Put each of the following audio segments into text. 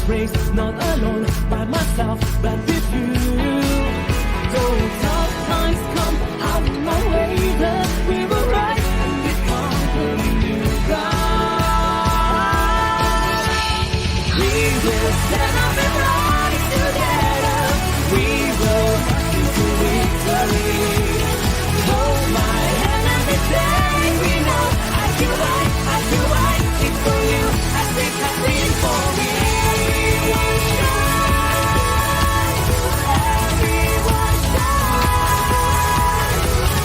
race, not alone by myself, but with you. Though tough times come out my way, we will rise and become the new God. We will stand up and rise together. We will march into victory. Hold my hand and we say we know I feel right, it's for you as it has been for me. Everyone shine, everyone shine.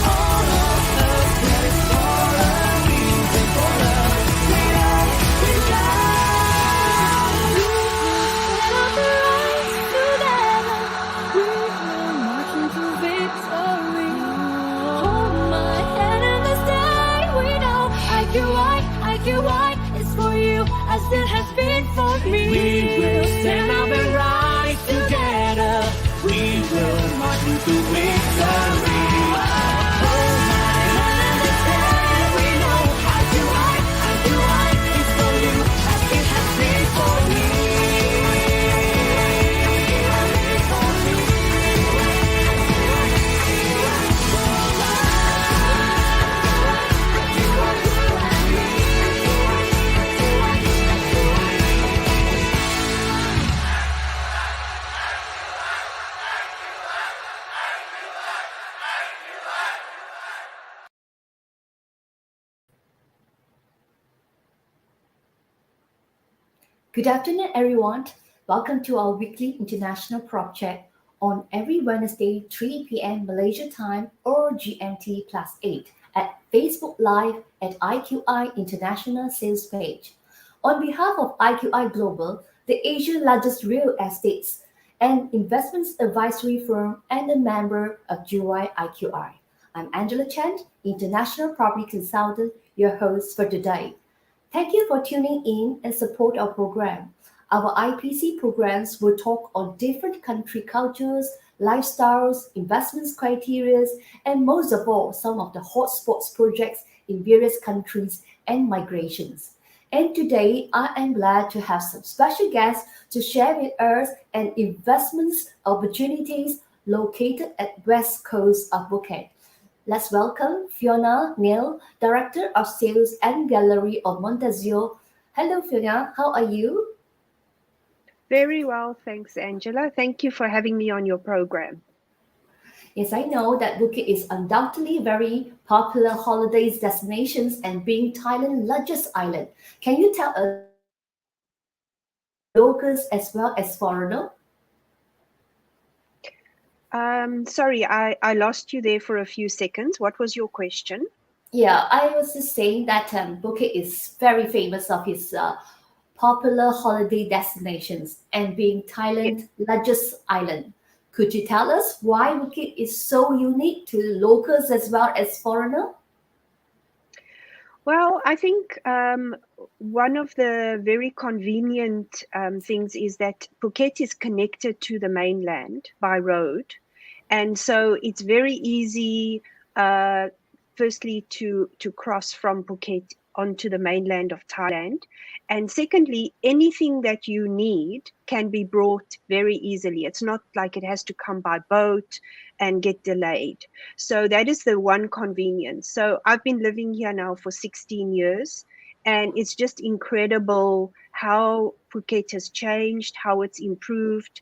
All of us is for a reason, for a freedom we shine. We will rise together. We will march into victory. Hold my hand in the sky. We know I feel right, it's for you as it has been for me. We will stand up and rise together. We will march into victory. Hold my hand in the sky. We know I feel right, it's for you as it has been for me. Good afternoon, everyone. Welcome to our weekly international prop check on every Wednesday, 3 p.m. Malaysia time or GMT +8 at Facebook Live at IQI International Sales Page. On behalf of IQI Global, the Asian largest real estates and investments advisory firm and a member of GRI IQI, I'm Angela Chen, International Property Consultant, your host for today. Thank you for tuning in and support our program. Our IPC programs will talk on different country cultures, lifestyles, investments criteria, and most of all, some of the hotspots projects in various countries and migrations. And today, I am glad to have some special guests to share with us an investments opportunities located at west coast of Phuket. Let's welcome Fiona Neal, Director of Sales and Gallery of MontAzure. Hello, Fiona. How are you? Very well, thanks, Angela. Thank you for having me on your program. Yes, I know that Phuket is undoubtedly a very popular holidays destinations and being Thailand's largest island. Can you tell us locals as well as foreigners? Sorry, I lost you there for a few seconds. What was your question? Yeah, I was just saying that Phuket is very famous of its popular holiday destinations and being Thailand's largest island. Could you tell us why Phuket is so unique to locals as well as foreigners? Well, I think one of the very convenient things is that Phuket is connected to the mainland by road. And so it's very easy, firstly, to cross from Phuket onto the mainland of Thailand. And secondly, anything that you need can be brought very easily. It's not like it has to come by boat and get delayed. So that is the one convenience. So I've been living here now for 16 years, and it's just incredible how Phuket has changed, how it's improved.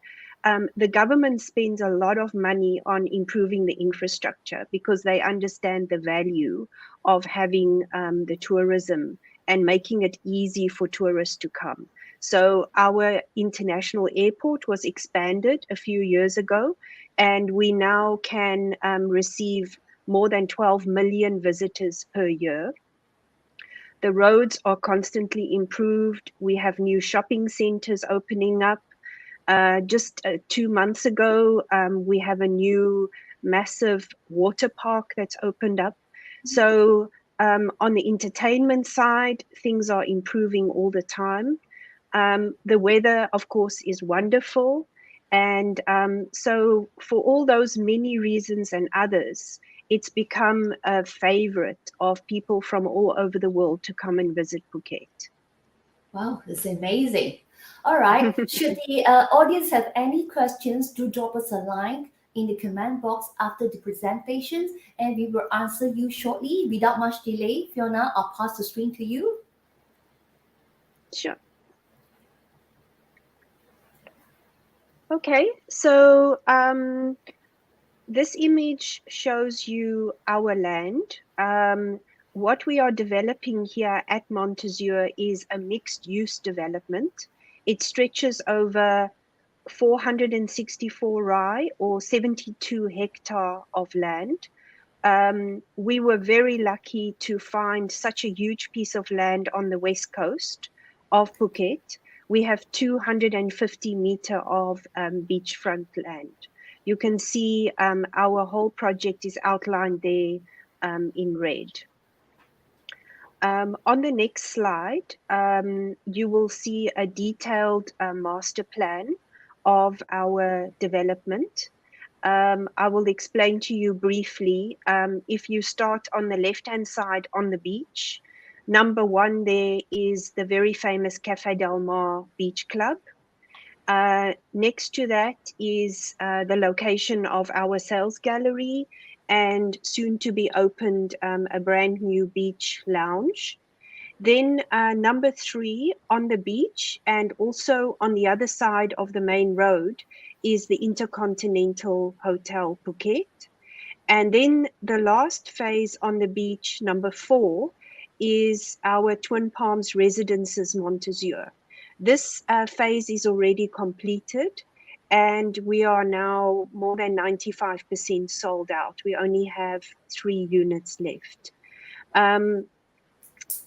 The government spends a lot of money on improving the infrastructure because they understand the value of having the tourism and making it easy for tourists to come. So our international airport was expanded a few years ago, and we now can receive more than 12 million visitors per year. The roads are constantly improved. We have new shopping centers opening up. Just 2 months ago, we have a new massive water park that's opened up. So on the entertainment side, things are improving all the time. The weather, of course, is wonderful. And so for all those many reasons and others, it's become a favorite of people from all over the world to come and visit Phuket. Wow, it's amazing. All right. Should the audience have any questions, do drop us a line in the comment box after the presentations, and we will answer you shortly. Without much delay, Fiona, I'll pass the screen to you. Sure. Okay, so this image shows you our land. What we are developing here at Montezua is a mixed-use development. It stretches over 464 rai, or 72 hectare of land. We were very lucky to find such a huge piece of land on the west coast of Phuket. We have 250 meter of beachfront land. You can see our whole project is outlined there in red. On the next slide, you will see a detailed master plan of our development. I will explain to you briefly. If you start on the left-hand side on the beach, number one there is the very famous Cafe Del Mar Beach Club. Next to that is the location of our sales gallery, and soon to be opened a brand new beach lounge. Then number three, on the beach and also on the other side of the main road is the Intercontinental Hotel Phuket. And then the last phase on the beach, number four, is our Twin Palms Residences Montezua. This phase is already completed, and we are now more than 95% sold out. We only have 3 units left.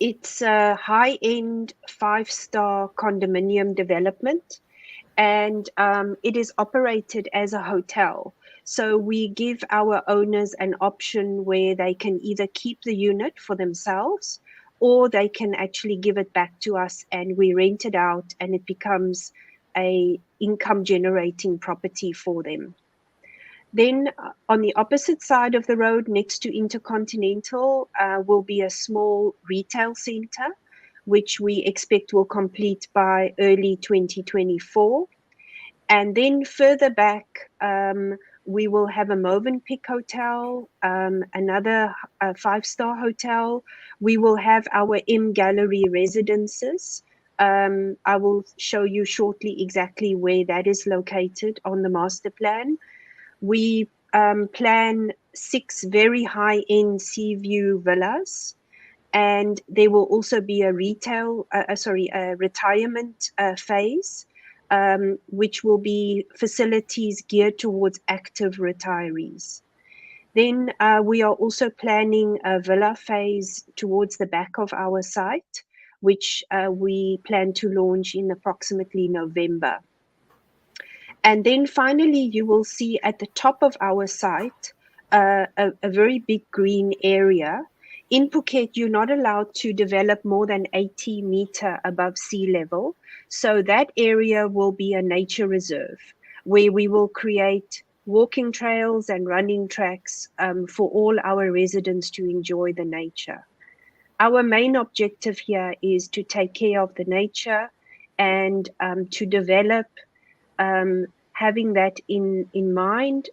It's a high-end 5-star condominium development, and it is operated as a hotel. So we give our owners an option where they can either keep the unit for themselves, or they can actually give it back to us and we rent it out, and it becomes a income generating property for them. Then on the opposite side of the road, next to Intercontinental, will be a small retail center, which we expect will complete by early 2024. And then further back, we will have a Movenpick hotel, another 5-star hotel. We will have our MGallery residences. I will show you shortly exactly where that is located on the master plan. We plan 6 very high-end sea view villas, and there will also be a retirement phase, which will be facilities geared towards active retirees. Then we are also planning a villa phase towards the back of our site, which we plan to launch in approximately November. And then finally, you will see at the top of our site a very big green area. In Phuket, you're not allowed to develop more than 80 meter above sea level. So that area will be a nature reserve where we will create walking trails and running tracks for all our residents to enjoy the nature. Our main objective here is to take care of the nature and to develop having that in mind,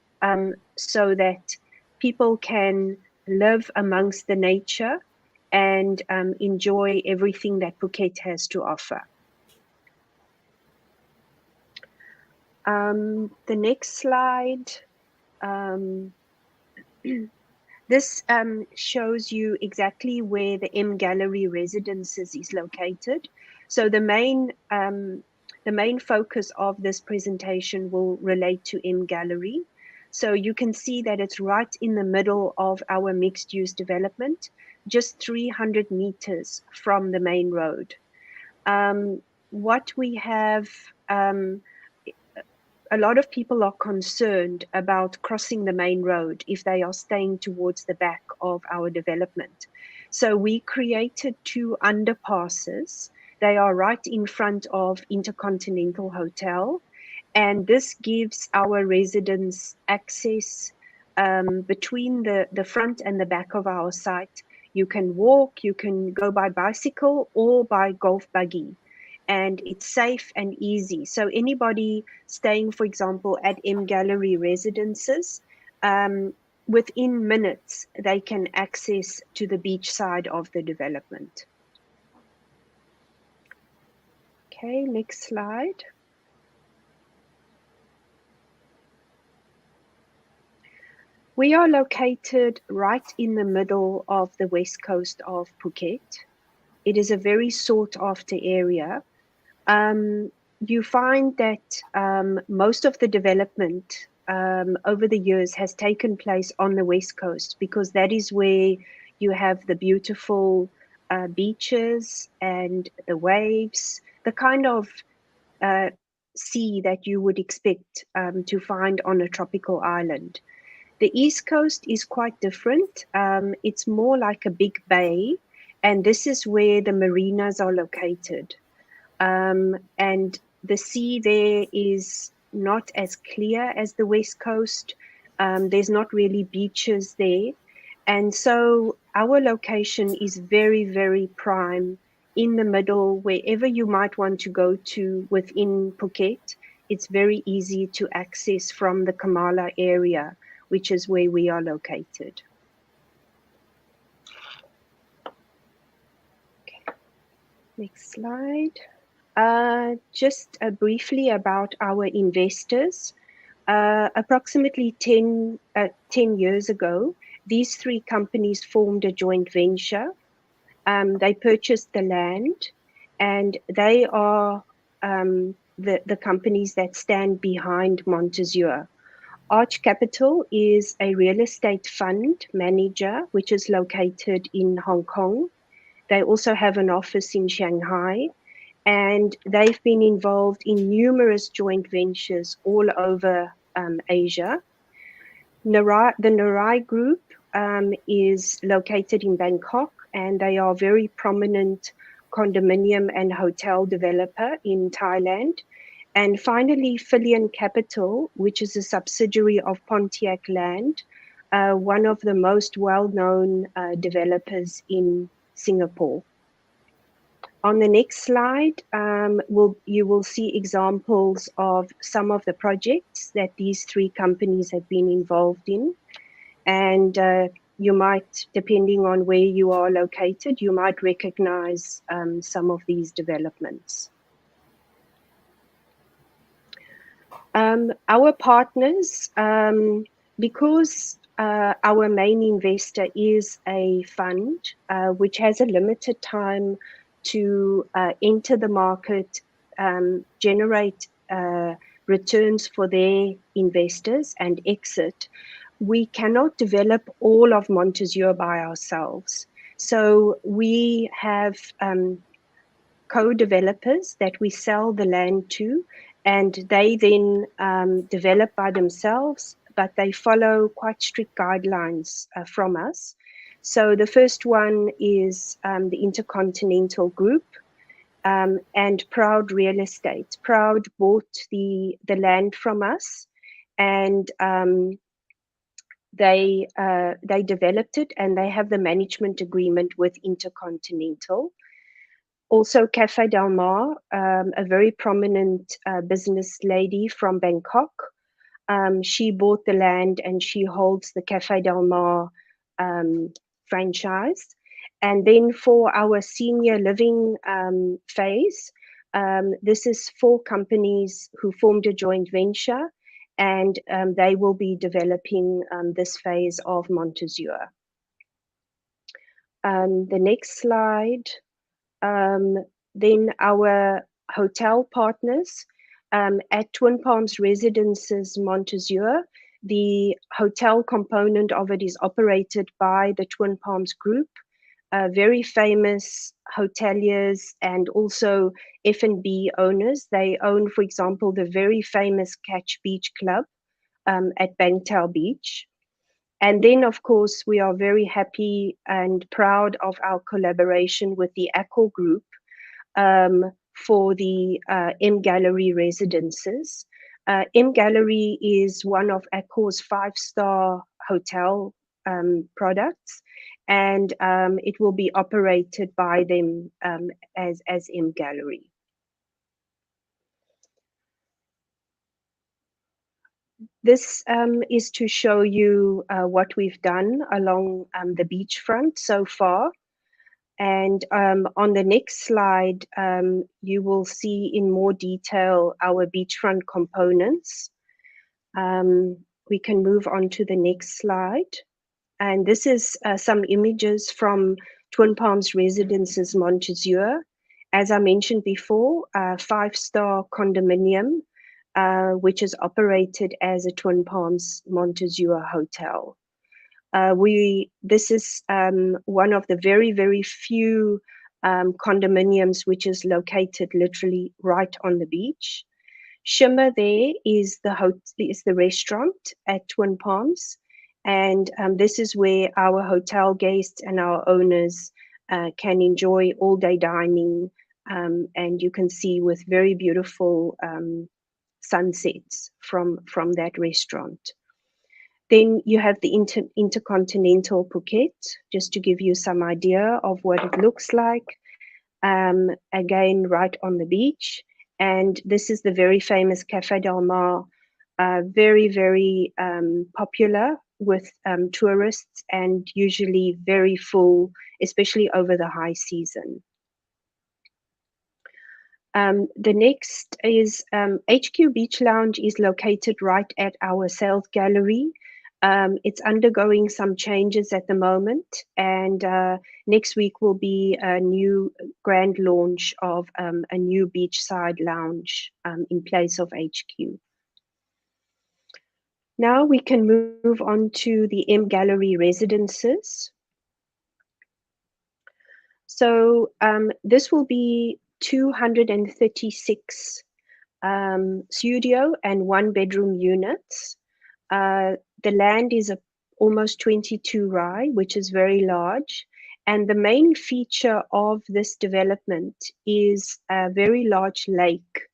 so that people can live amongst the nature and enjoy everything that Phuket has to offer. The next slide. This shows you exactly where the MGallery Residences is located. So the main focus of this presentation will relate to MGallery. So you can see that it's right in the middle of our mixed-use development, just 300 meters from the main road. What we have, a lot of people are concerned about crossing the main road if they are staying towards the back of our development. So we created 2 underpasses. They are right in front of Intercontinental Hotel, and this gives our residents access between the front and the back of our site. You can walk, you can go by bicycle or by golf buggy. and it's safe and easy. So anybody staying, for example, at MGallery residences, within minutes, they can access to the beach side of the development. Okay, next slide. We are located right in the middle of the west coast of Phuket. It is a very sought after area. You find that most of the development over the years has taken place on the west coast, because that is where you have the beautiful beaches and the waves, the kind of sea that you would expect to find on a tropical island. The East Coast is quite different. It's more like a big bay, and this is where the marinas are located. And the sea there is not as clear as the West Coast. There's not really beaches there. And so our location is very, very prime in the middle, wherever you might want to go to within Phuket. It's very easy to access from the Kamala area, which is where we are located. Okay. Next slide. Just briefly about our investors. Approximately 10 years ago, these three companies formed a joint venture. They purchased the land, and they are the companies that stand behind Montezua. Arch Capital is a real estate fund manager, which is located in Hong Kong. They also have an office in Shanghai, and they've been involved in numerous joint ventures all over Asia. The Narai Group is located in Bangkok, and they are a very prominent condominium and hotel developer in Thailand. And finally, Filian Capital, which is a subsidiary of Pontiac Land, one of the most well-known developers in Singapore. On the next slide, you will see examples of some of the projects that these three companies have been involved in. And you might, depending on where you are located, you might recognize some of these developments. Our partners, because our main investor is a fund which has a limited time to enter the market, generate returns for their investors and exit, we cannot develop all of Montezua by ourselves. So we have co-developers that we sell the land to, and they then develop by themselves, but they follow quite strict guidelines from us. So the first one is the Intercontinental Group and Proud Real Estate. Proud bought the land from us, and they developed it, and they have the management agreement with Intercontinental. Also, Cafe Del Mar, a very prominent business lady from Bangkok. She bought the land and she holds the Cafe Del Mar franchise. And then for our senior living phase, this is 4 companies who formed a joint venture, and they will be developing this phase of Montezua. The next slide. Then our hotel partners at Twin Palms Residences Montezua, the hotel component of it is operated by the Twin Palms Group, very famous hoteliers and also F&B owners. They own, for example, the very famous Catch Beach Club at Bangtao Beach. And then, of course, we are very happy and proud of our collaboration with the Accor Group for the MGallery residences. MGallery is one of Accor's 5-star hotel products, and it will be operated by them as MGallery. This is to show you what we've done along the beachfront so far. And on the next slide, you will see in more detail our beachfront components. We can move on to the next slide. And this is some images from Twin Palms Residences Montezua. As I mentioned before, a 5-star condominium, which is operated as a Twin Palms Montezua hotel. This is one of the very, very few condominiums which is located literally right on the beach. Shimmer there is the restaurant at Twin Palms, and this is where our hotel guests and our owners can enjoy all-day dining, and you can see with very beautiful sunsets from that restaurant. Then you have the Intercontinental Phuket, just to give you some idea of what it looks like. Again, right on the beach. And this is the very famous Cafe Del Mar, very, very popular with tourists and usually very full, especially over the high season. The next is HQ Beach Lounge is located right at our sales gallery. It's undergoing some changes at the moment, and next week will be a new grand launch of a new beachside lounge in place of HQ. Now we can move on to the MGallery residences. So this will be 236 studio and 1-bedroom units. The land is almost 22 rai, which is very large. And the main feature of this development is a very large lake.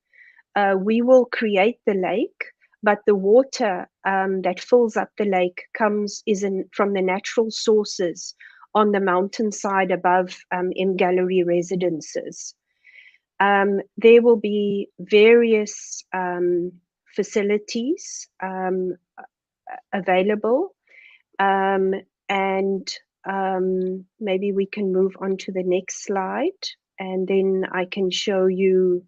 We will create the lake, but the water that fills up the lake is from the natural sources on the mountainside above MGallery residences. There will be various facilities available, and maybe we can move on to the next slide, and then I can show you.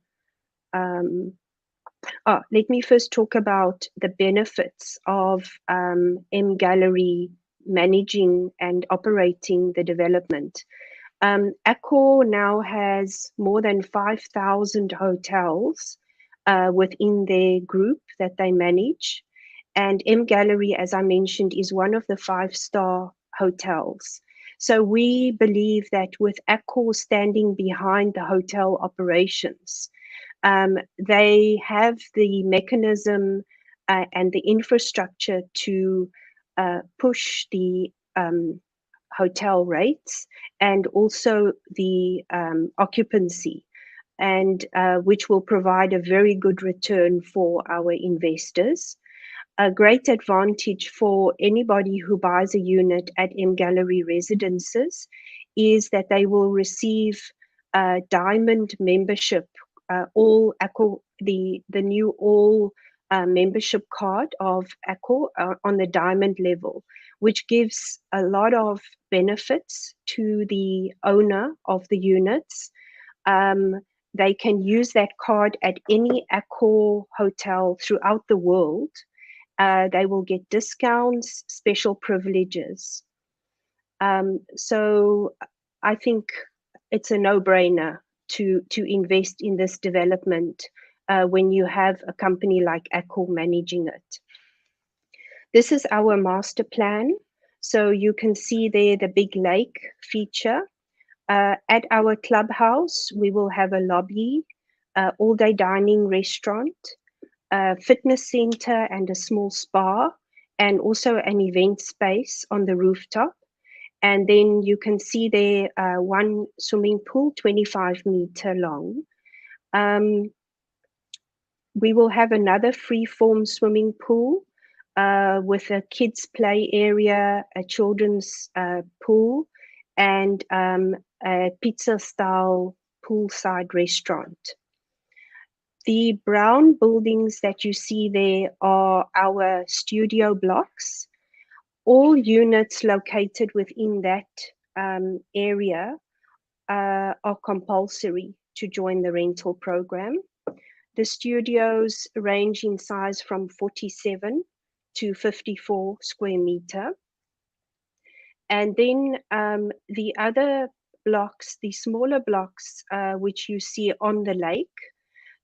Let me first talk about the benefits of MGallery managing and operating the development. Accor now has more than 5,000 hotels within their group that they manage. And MGallery, as I mentioned, is one of the 5-star hotels. So we believe that with Accor standing behind the hotel operations, they have the mechanism and the infrastructure to push the hotel rates and also the occupancy, and which will provide a very good return for our investors. A great advantage for anybody who buys a unit at MGallery residences is that they will receive a diamond membership, the new all membership card of Accor on the diamond level, which gives a lot of benefits to the owner of the units. They can use that card at any Accor hotel throughout the world. They will get discounts, special privileges. So I think it's a no-brainer to invest in this development when you have a company like Accor managing it. This is our master plan. So you can see there the big lake feature. At our clubhouse, we will have a lobby, all-day dining restaurant, a fitness center and a small spa, and also an event space on the rooftop. And then you can see there one swimming pool, 25-meter long. We will have another free-form swimming pool with a kids' play area, a children's pool, and a pizza-style poolside restaurant. The brown buildings that you see there are our studio blocks. All units located within that area are compulsory to join the rental program. The studios range in size from 47 to 54 square meter. And then the other blocks, the smaller blocks, which you see on the lake,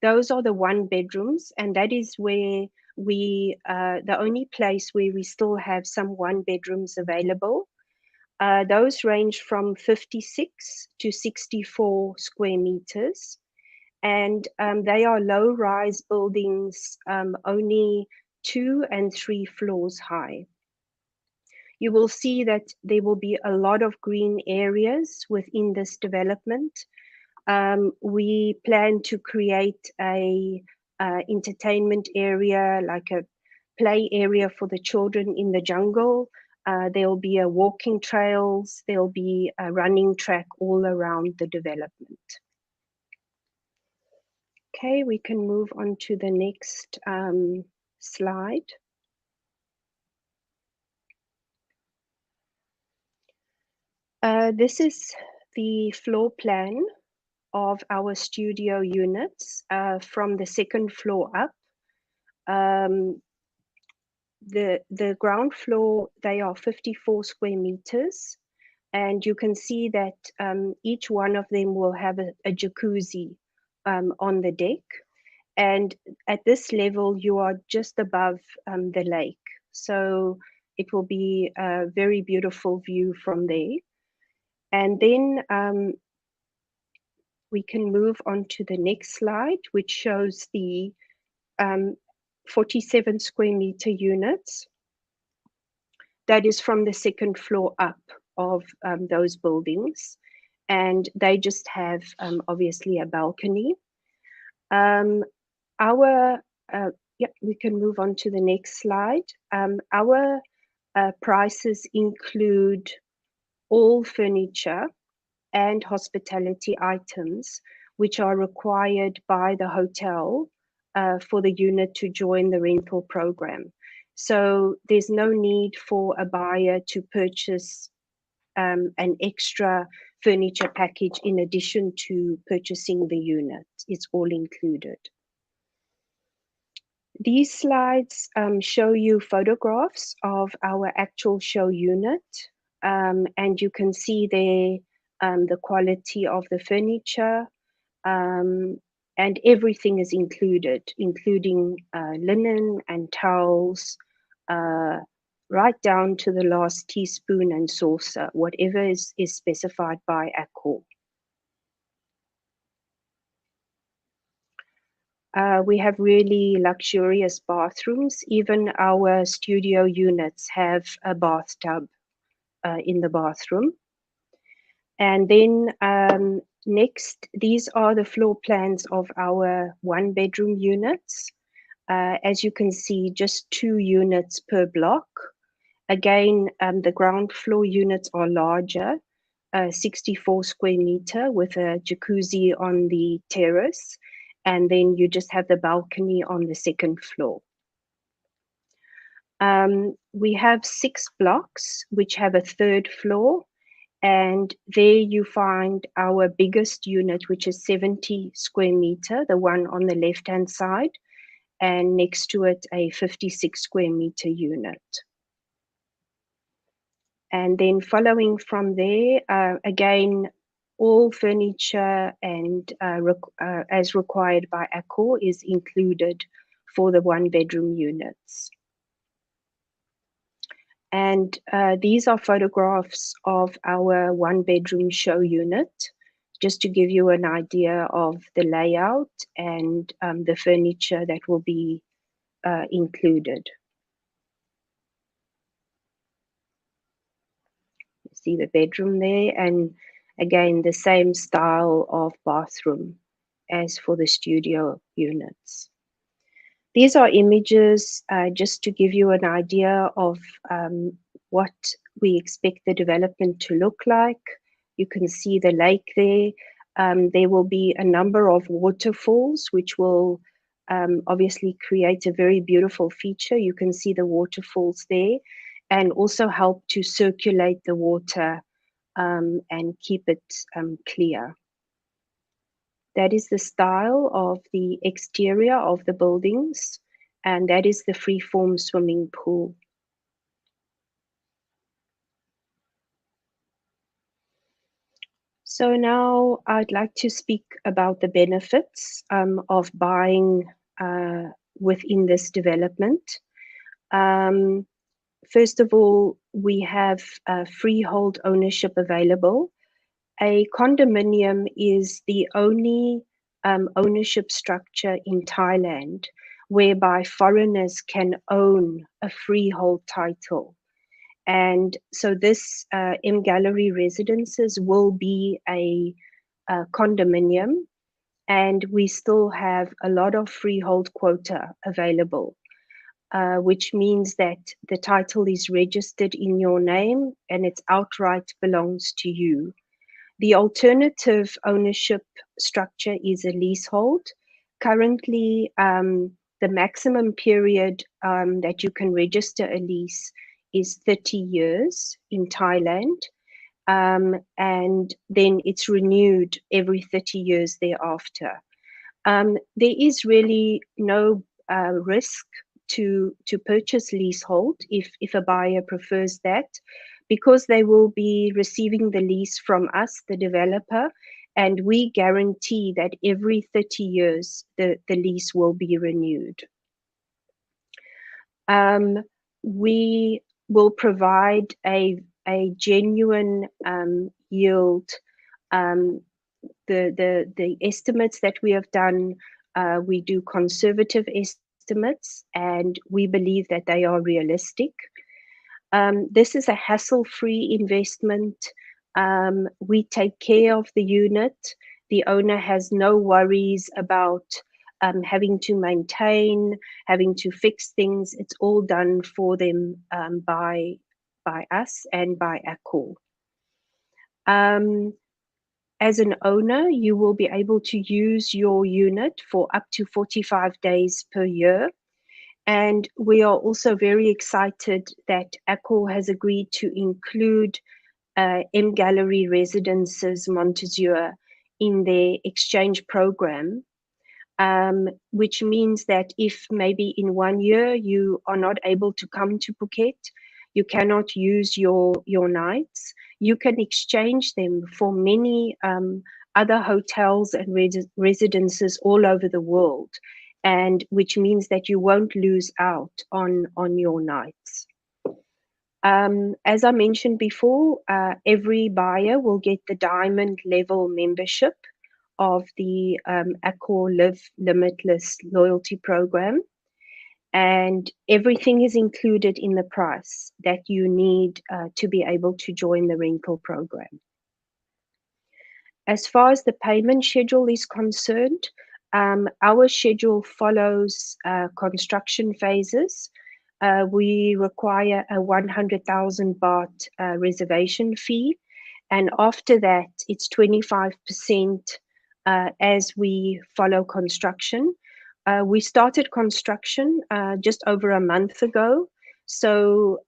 those are the one bedrooms, and that is where the only place where we still have some one bedrooms available. Those range from 56 to 64 square meters, and they are low-rise buildings, only 2 and 3 floors high. You will see that there will be a lot of green areas within this development. We plan to create a entertainment area, like a play area for the children in the jungle. There will be a walking trails, there will be a running track all around the development. Okay, we can move on to the next slide. This is the floor plan of our studio units from the second floor up. The ground floor, they are 54 square meters, and you can see that each one of them will have a jacuzzi on the deck. And at this level, you are just above the lake. So it will be a very beautiful view from there. And then we can move on to the next slide, which shows the 47 square meter units. That is from the second floor up of those buildings. And they just have obviously a balcony. We can move on to the next slide. Our prices include all furniture and hospitality items which are required by the hotel for the unit to join the rental program. So there's no need for a buyer to purchase an extra furniture package in addition to purchasing the unit. It's all included. These slides show you photographs of our actual show unit, and you can see there the quality of the furniture, and everything is included, including linen and towels, right down to the last teaspoon and saucer, whatever is specified by Accor. We have really luxurious bathrooms. Even our studio units have a bathtub in the bathroom. And then next, these are the floor plans of our one bedroom units. As you can see, just 2 units per block. Again, the ground floor units are larger, 64 square meter with a jacuzzi on the terrace. And then you just have the balcony on the second floor. We have 6 blocks, which have a 3rd floor. And there you find our biggest unit, which is 70 square meter, the one on the left-hand side. And next to it, a 56 square meter unit. And then following from there, again, all furniture and as required by Accor is included for the one bedroom units. And these are photographs of our one bedroom show unit, just to give you an idea of the layout and the furniture that will be included. See the bedroom there, and again, the same style of bathroom as for the studio units. These are images just to give you an idea of what we expect the development to look like. You can see the lake there. There will be a number of waterfalls, which will obviously create a very beautiful feature. You can see the waterfalls there, and also help to circulate the water and keep it clear. That is the style of the exterior of the buildings, and that is the free-form swimming pool. So now I'd like to speak about the benefits of buying within this development. First of all, we have freehold ownership available. A condominium is the only ownership structure in Thailand whereby foreigners can own a freehold title. And so this MGallery residences will be a condominium, and we still have a lot of freehold quota available, which means that the title is registered in your name and it outright belongs to you. The alternative ownership structure is a leasehold. Currently, the maximum period that you can register a lease is 30 years in Thailand, and then it's renewed every 30 years thereafter. There is really no risk to purchase leasehold if a buyer prefers that, because they will be receiving the lease from us, the developer, and we guarantee that every 30 years the lease will be renewed. We will provide a genuine yield. The estimates that we have done, we do conservative estimates, and we believe that they are realistic. This is a hassle-free investment. We take care of the unit. The owner has no worries about having to maintain, having to fix things. It's all done for them by us and by Accor. As an owner, you will be able to use your unit for up to 45 days per year. And we are also very excited that Accor has agreed to include MGallery Residences Montezua in their exchange program, which means that if maybe in 1 year you are not able to come to Phuket, you cannot use your nights, you can exchange them for many other hotels and residences all over the world, and which means that you won't lose out on your nights. As I mentioned before, every buyer will get the diamond level membership of the Accor Live Limitless loyalty program, and everything is included in the price that you need to be able to join the rental program. As far as the payment schedule is concerned, our schedule follows construction phases. We require a 100,000 baht reservation fee, and after that it's 25% as we follow construction. We started construction just over a month ago, so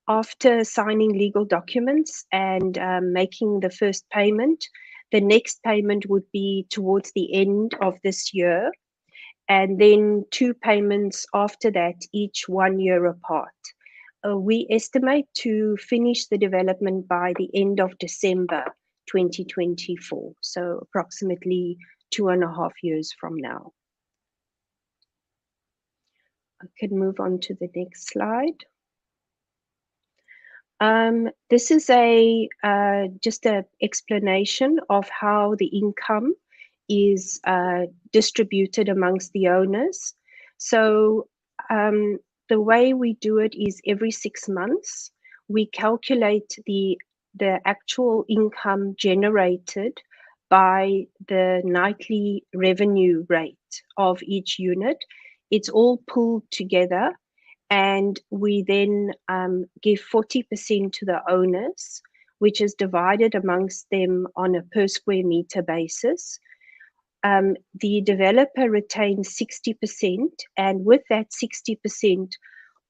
after signing legal documents and making the first payment, the next payment would be towards the end of this year, and then 2 payments after that, each 1 year apart. We estimate to finish the development by the end of December 2024, so approximately 2.5 years from now. I can move on to the next slide. This is just an explanation of how the income is distributed amongst the owners. So the way we do it is every 6 months, we calculate the actual income generated by the nightly revenue rate of each unit. It's all pooled together, and we then give 40% to the owners, which is divided amongst them on a per square meter basis. The developer retains 60%, and with that 60%,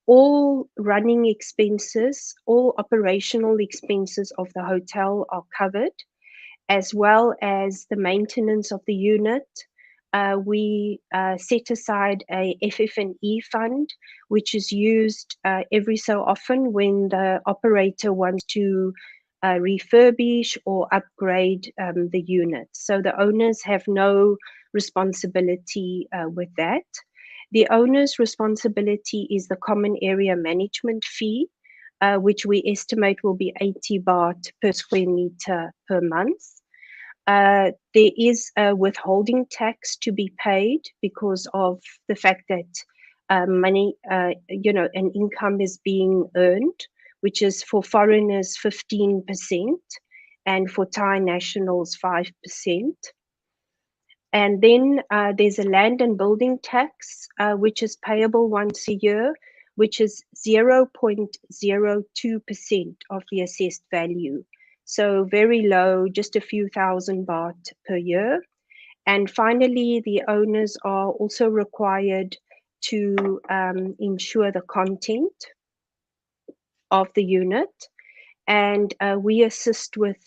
all running expenses, all operational expenses of the hotel are covered, as well as the maintenance of the unit. We set aside a FF&E fund, which is used every so often when the operator wants to refurbish or upgrade the unit. So the owners have no responsibility with that. The owner's responsibility is the common area management fee, which we estimate will be 80 baht per square meter per month. There is a withholding tax to be paid because of the fact that money, an income is being earned, which is for foreigners 15% and for Thai nationals 5%. And then there's a land and building tax, which is payable once a year, which is 0.02% of the assessed value. So very low, just a few thousand baht per year. And finally, the owners are also required to ensure the content of the unit. And we assist with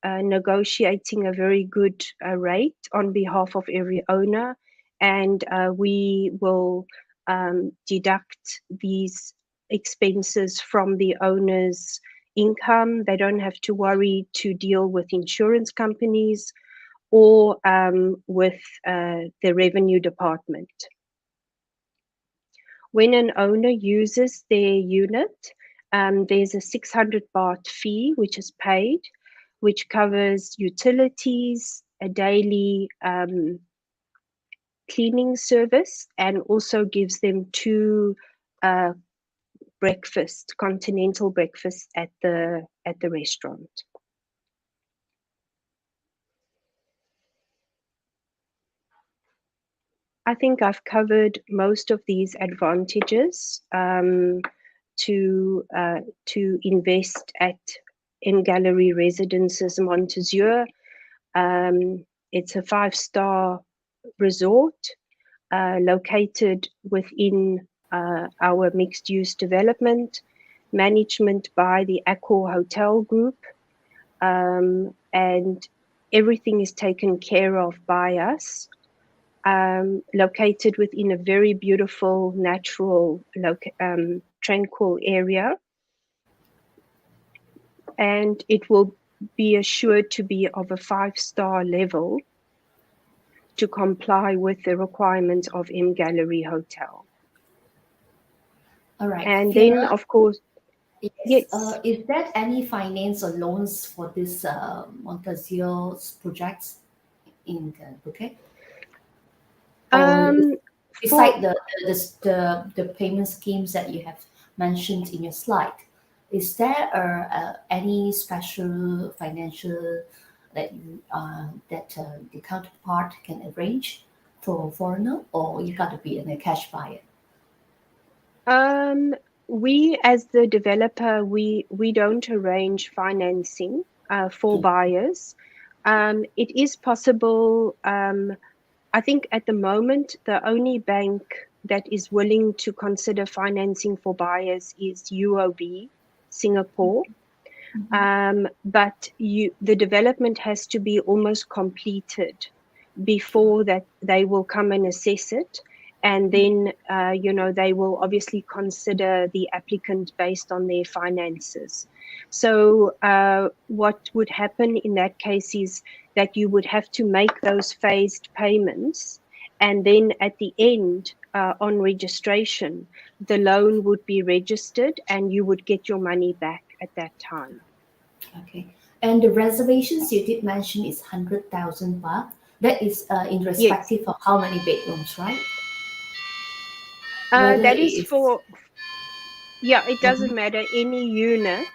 negotiating a very good rate on behalf of every owner. And we will deduct these expenses from the owner's income. They don't have to worry to deal with insurance companies or with the revenue department. When an owner uses their unit, there's a 600 baht fee which is paid, which covers utilities, a daily cleaning service, and also gives them 2 continental breakfasts at the restaurant. I think I've covered most of these advantages to invest at MGallery Residences Montezua. It's a 5-star resort located within our mixed-use development, management by the Accor Hotel Group, and everything is taken care of by us. Located within a very beautiful, natural, tranquil area. And it will be assured to be of a 5-star level to comply with the requirements of MGallery Hotel. All right. And Fiona, then, of course, yes. Is there any finance or loans for this Montezua projects in Phuket? Beside the payment schemes that you have mentioned in your slide, is there any special financial that the counterpart can arrange for a foreigner, or you got to be a cash buyer? We, as the developer, we don't arrange financing for buyers. It is possible. I think at the moment, the only bank that is willing to consider financing for buyers is UOB, Singapore. Mm-hmm. But the development has to be almost completed before that they will come and assess it. And then, they will obviously consider the applicant based on their finances. So what would happen in that case is that you would have to make those phased payments. And then at the end, on registration, the loan would be registered and you would get your money back at that time. Okay. And the reservations you did mention is 100,000 baht. That is irrespective of how many bedrooms, right? That is for, it doesn't matter, any unit,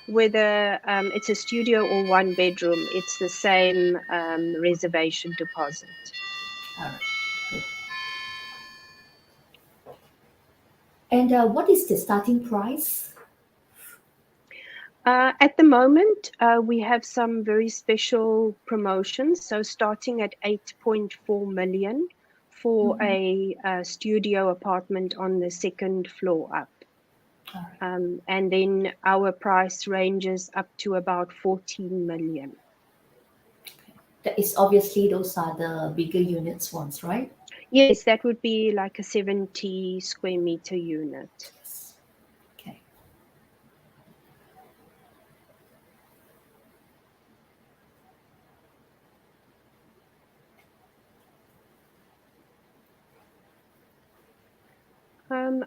whether it's a studio or 1 bedroom, it's the same reservation deposit. All right. And what is the starting price? At the moment, we have some very special promotions. So starting at 8.4 million for Mhm. a studio apartment on the second floor up. All right. And then our price ranges up to about 14 million. That is obviously those are the bigger units ones, right? Yes, that would be like a 70 square meter unit. Yes. Okay.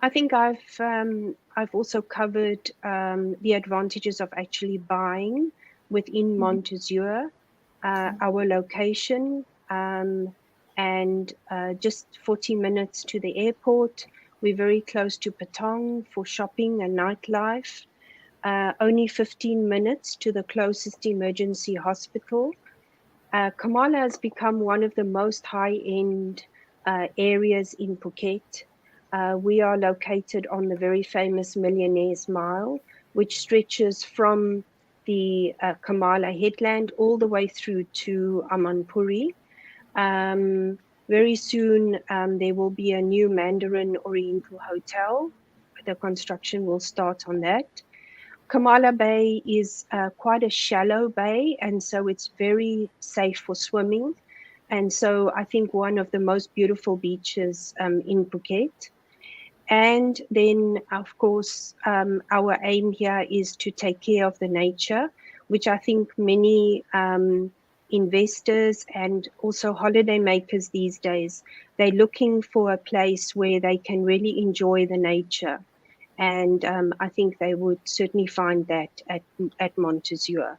I think I've also covered the advantages of actually buying within Mhm. Montezua, our location, and just 40 minutes to the airport. We're very close to Patong for shopping and nightlife. Only 15 minutes to the closest emergency hospital. Kamala has become one of the most high-end areas in Phuket. We are located on the very famous Millionaire's Mile, which stretches from the Kamala headland all the way through to Amanpuri. Um, Very soon, there will be a new Mandarin Oriental hotel. The construction will start on that. Kamala Bay is quite a shallow bay, and so it's very safe for swimming. And so I think one of the most beautiful beaches in Phuket. And then, of course, our aim here is to take care of the nature, which I think many investors and also holiday makers these days, they're looking for a place where they can really enjoy the nature. And I think they would certainly find that at Montezua.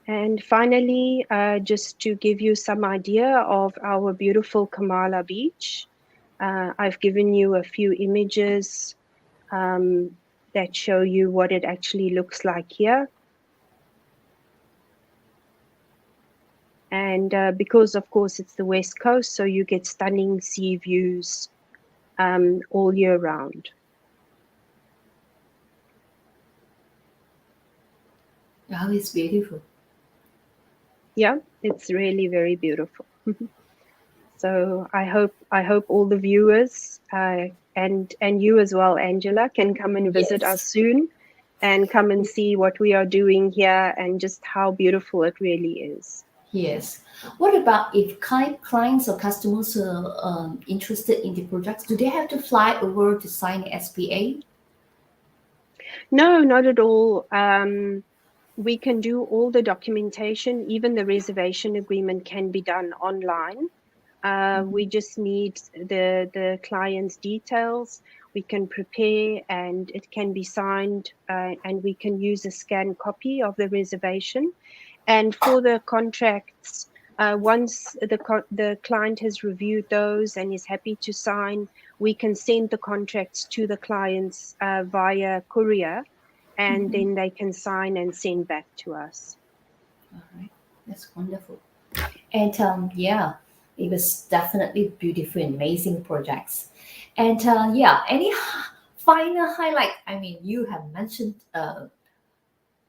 And finally, just to give you some idea of our beautiful Kamala Beach, I've given you a few images that show you what it actually looks like here. And because, of course, it's the West Coast, so you get stunning sea views all year round. Wow, it's beautiful. Yeah, it's really very beautiful. So I hope all the viewers and you as well, Angela, can come and visit us Yes. soon and come and see what we are doing here and just how beautiful it really is. Yes. What about if clients or customers are interested in the projects? Do they have to fly over to sign the SPA? No, not at all. We can do all the documentation, even the reservation agreement can be done online. We just need the client's details. We can prepare and it can be signed, and we can use a scanned copy of the reservation. And for the contracts, once the client has reviewed those and is happy to sign, we can send the contracts to the clients via courier, and Mhm. then they can sign and send back to us. All right. That's wonderful. And yeah, it was definitely beautiful, amazing projects. And yeah, any final highlight? I mean, you have mentioned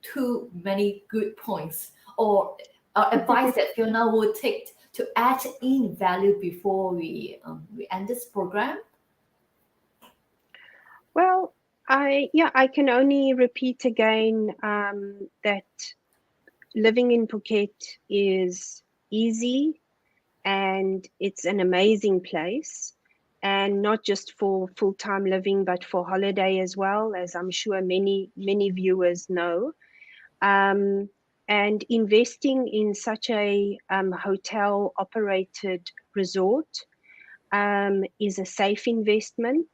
too many good points or advice that Fiona would take to add in value before we end this program. Well, I can only repeat again that living in Phuket is easy and it's an amazing place. And not just for full time living, but for holiday as well, as I'm sure many viewers know. Um, and investing in such a hotel operated resort is a safe investment.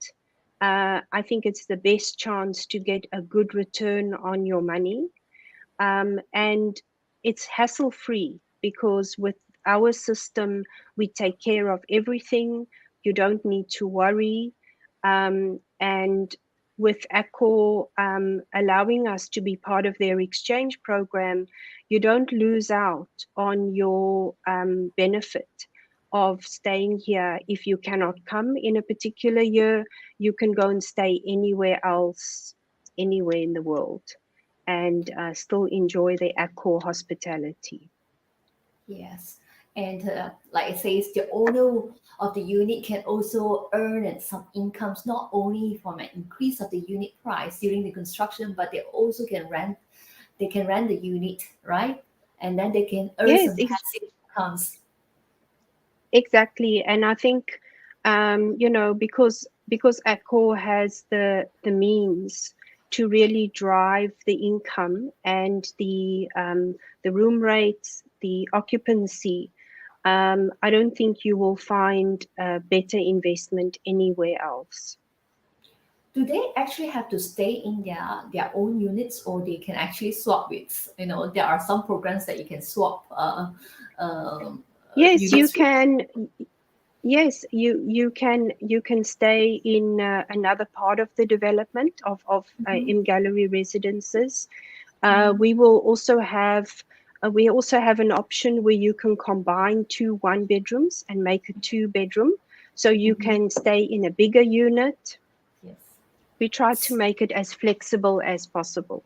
I think it's the best chance to get a good return on your money. And it's hassle free because with our system, we take care of everything. You don't need to worry. And with Accor allowing us to be part of their exchange program, you don't lose out on your benefit of staying here. If you cannot come in a particular year, you can go and stay anywhere else, anywhere in the world, and still enjoy the Accor hospitality. Yes. And like it says, the owner of the unit can also earn some incomes, not only from an increase of the unit price during the construction, but they also can rent. They can rent the unit, right? And then they can earn Yes, some passive incomes. exactly. And I think, because Accor has the means to really drive the income and the room rates, the occupancy. I don't think you will find a better investment anywhere else. Do they actually have to stay in their own units, or they can actually swap with? There are some programs that you can swap Yes, you units with. can. Yes, you can stay in another part of the development of Mhm. MGallery residences. Mhm. We also have an option where you can combine two one bedrooms and make a two bedroom, so you Mhm. can stay in a bigger unit. We try to Yes. make it as flexible as possible.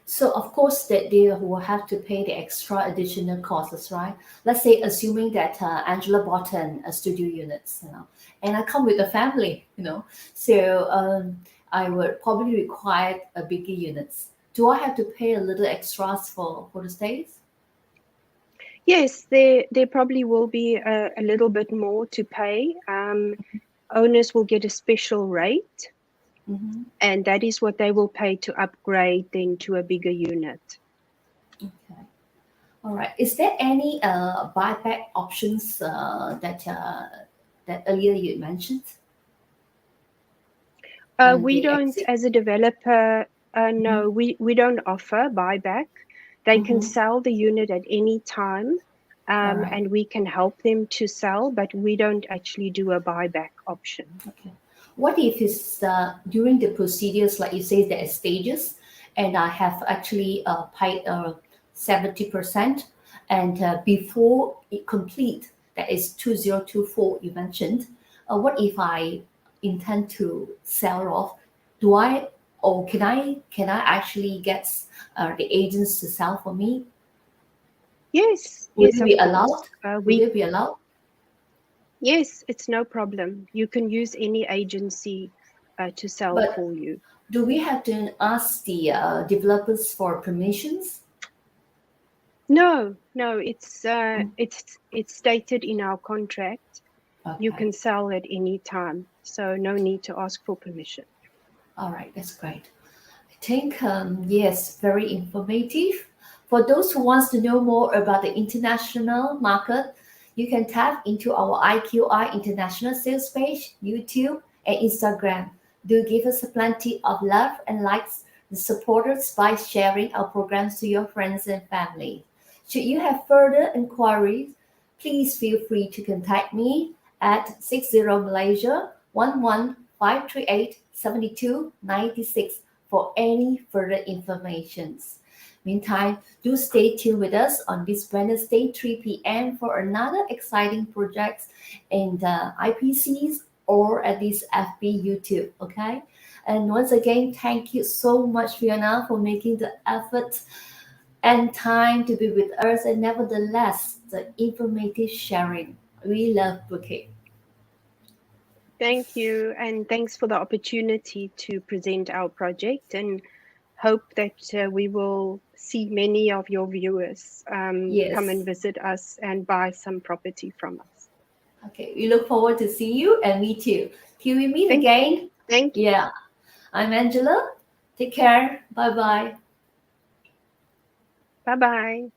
So of course that they will have to pay the extra additional costs, right? Let's say assuming that Angela bought a studio units, and I come with a family, so I would probably require a bigger units. Do I have to pay a little extras for the stays? Yes, there probably will be a little bit more to pay. Owners will get a special rate, Mm-hmm. and that is what they will pay to upgrade then to a bigger unit. Okay. All right. Is there any buyback options that earlier you mentioned when We they don't, exit? as a developer, Mm-hmm. no, we don't offer buyback. They can Mm-hmm. sell the unit at any time, All right. and we can help them to sell, but we don't actually do a buyback option. Okay. What if it's during the procedures, like you say, there are stages, and I have actually paid 70%, and before it complete, that is 2024, you mentioned. What if I intend to sell off? Do I or can I actually get the agents to sell for me? Yes, Would yes, it be of course. allowed? Would it be allowed? Yes, it's no problem. You can use any agency to sell But for you. do we have to ask the developers for permissions? No, no, Mm. it's stated in our contract. You Okay. can sell at any time, so no need to ask for permission. All right. That's great. I think, yes, very informative. For those who wants to know more about the international market, you can tap into our IQI International Sales page, YouTube, and Instagram. Do give us plenty of love and likes and support us by sharing our programs to your friends and family. Should you have further inquiries, please feel free to contact me at 60 Malaysia 115387296 for any further informations. Meantime, do stay tuned with us on this Wednesday 3 p.m. for another exciting project in the IPCs or at this FB YouTube. Okay. And once again, thank you so much, Fiona, for making the effort and time to be with us, and nevertheless, the informative sharing. We love Bouquet. Thank you, and thanks for the opportunity to present our project, and hope that we will see many of your viewers come and Yes. visit us and buy some property from us. Okay. We look forward to see you and meet you. Till we meet Thank you. again. Thank you. Yeah. I'm Angela. Take care. Bye bye. Bye bye.